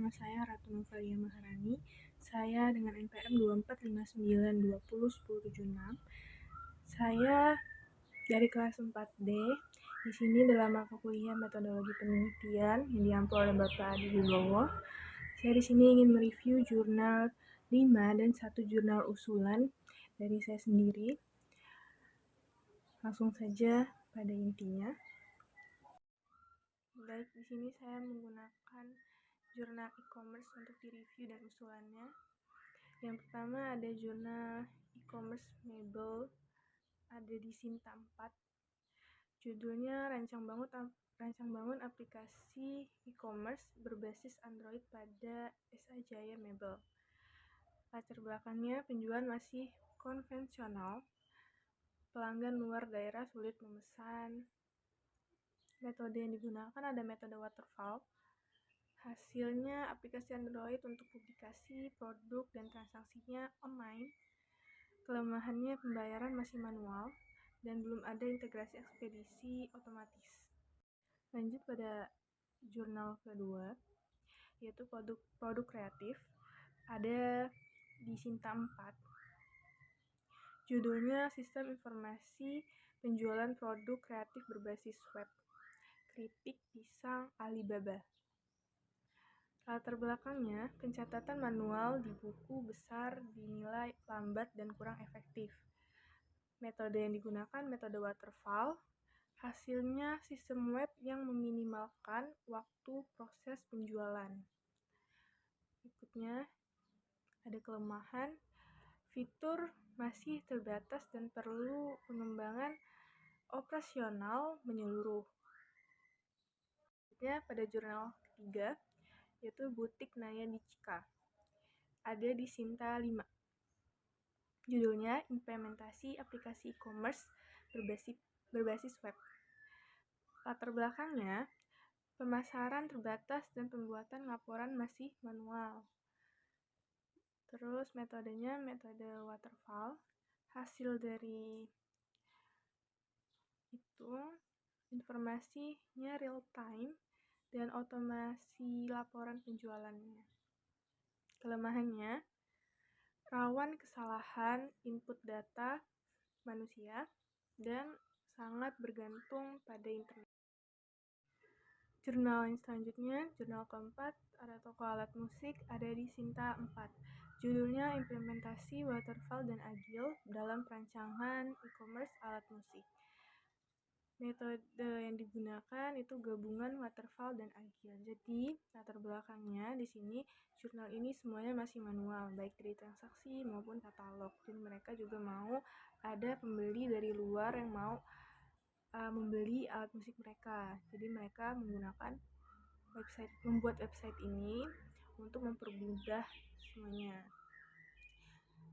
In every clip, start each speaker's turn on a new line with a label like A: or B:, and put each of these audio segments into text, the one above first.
A: Nama saya Ratu Novalia Maharani. Saya dengan NPM 2459201076. Saya dari kelas 4D. Di sini dalam mata kuliah metodologi penelitian yang diampu oleh Bapak Adi Wibowo. Saya di sini ingin mereview jurnal 5 dan 1 jurnal usulan dari saya sendiri. Langsung saja pada intinya. Baik, di sini saya menggunakan jurnal e-commerce untuk direview dan usulannya. Yang pertama ada jurnal e-commerce Mebel, ada di Sinta 4. Judulnya Rancang bangun aplikasi e-commerce berbasis Android pada SA Jaya Mebel. Latar belakangnya, penjualan masih konvensional, pelanggan luar daerah sulit memesan. Metode yang digunakan ada metode waterfall. Hasilnya aplikasi Android untuk publikasi, produk, dan transaksinya online. Kelemahannya pembayaran masih manual dan belum ada integrasi ekspedisi otomatis. Lanjut pada jurnal kedua, yaitu produk kreatif. Ada di Sinta 4. Judulnya Sistem Informasi Penjualan Produk Kreatif Berbasis Web. Kritik Pisang Alibaba. Latar belakangnya, pencatatan manual di buku besar dinilai lambat dan kurang efektif. Metode yang digunakan metode waterfall. Hasilnya sistem web yang meminimalkan waktu proses penjualan. Berikutnya, ada kelemahan. Fitur masih terbatas dan perlu pengembangan operasional menyeluruh. Selanjutnya, pada jurnal ketiga, yaitu Butik Naya di Cika. Ada di Sinta 5. Judulnya Implementasi Aplikasi E-commerce berbasis web. Latar belakangnya, pemasaran terbatas dan pembuatan laporan masih manual. Terus metodenya metode waterfall. Hasil dari itu informasinya real time dan otomasi laporan penjualannya. Kelemahannya, rawan kesalahan input data manusia dan sangat bergantung pada internet. Jurnal yang selanjutnya, jurnal keempat, ada toko alat musik, ada di Sinta 4. Judulnya Implementasi Waterfall dan Agile dalam Perancangan E-commerce Alat Musik. Metode yang digunakan itu gabungan waterfall dan agile. Jadi, latar belakangnya di sini jurnal ini semuanya masih manual, baik dari transaksi maupun katalog. Dan mereka juga mau ada pembeli dari luar yang mau membeli alat musik mereka. Jadi, mereka membuat website ini untuk mempermudah semuanya.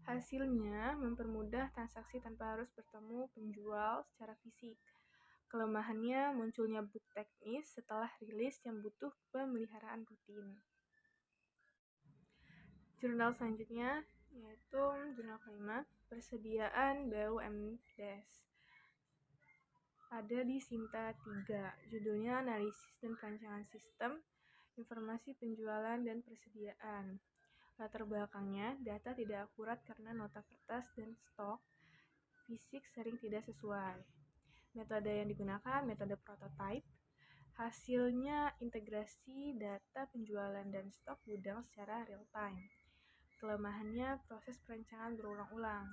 A: Hasilnya mempermudah transaksi tanpa harus bertemu penjual secara fisik. Kelemahannya munculnya bug teknis setelah rilis yang butuh pemeliharaan rutin. Jurnal selanjutnya yaitu jurnal kelima, Persediaan BUMDes. Ada di Sinta 3. Judulnya Analisis dan Perancangan Sistem Informasi Penjualan dan Persediaan. Latar belakangnya, data tidak akurat karena nota kertas dan stok fisik sering tidak sesuai. Metode yang digunakan metode prototype. Hasilnya integrasi data penjualan dan stok gudang secara real time. Kelemahannya proses perencanaan berulang-ulang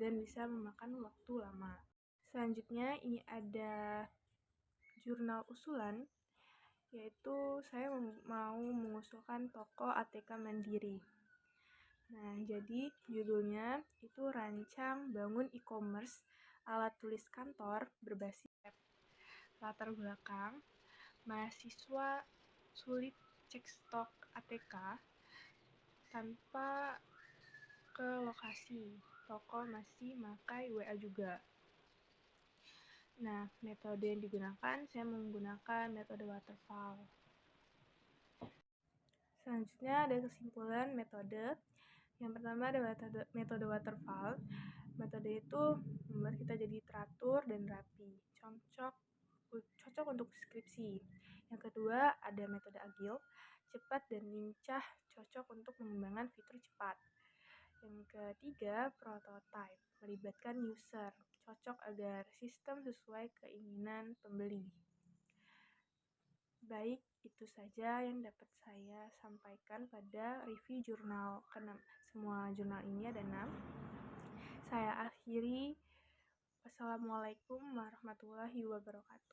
A: dan bisa memakan waktu lama. Selanjutnya ini ada jurnal usulan, yaitu saya mau mengusulkan toko ATK Mandiri. Nah, jadi judulnya itu Rancang Bangun E-commerce Alat Tulis Kantor Berbasis Web. Latar belakang, mahasiswa sulit cek stok ATK tanpa ke lokasi. Toko masih pakai WA juga. Nah, metode yang digunakan, saya menggunakan metode waterfall. Selanjutnya ada kesimpulan metode. Yang pertama ada metode waterfall. Metode itu membuat kita jadi teratur dan rapi, cocok untuk skripsi. Yang kedua ada metode agile. cepat dan lincah, cocok untuk mengembangkan fitur cepat. Yang ketiga, prototype, melibatkan user, cocok agar sistem sesuai keinginan pembeli. Baik, itu saja yang dapat saya sampaikan pada review jurnal ke-6. Semua jurnal ini ada 6. Saya akhiri. Wassalamualaikum warahmatullahi wabarakatuh.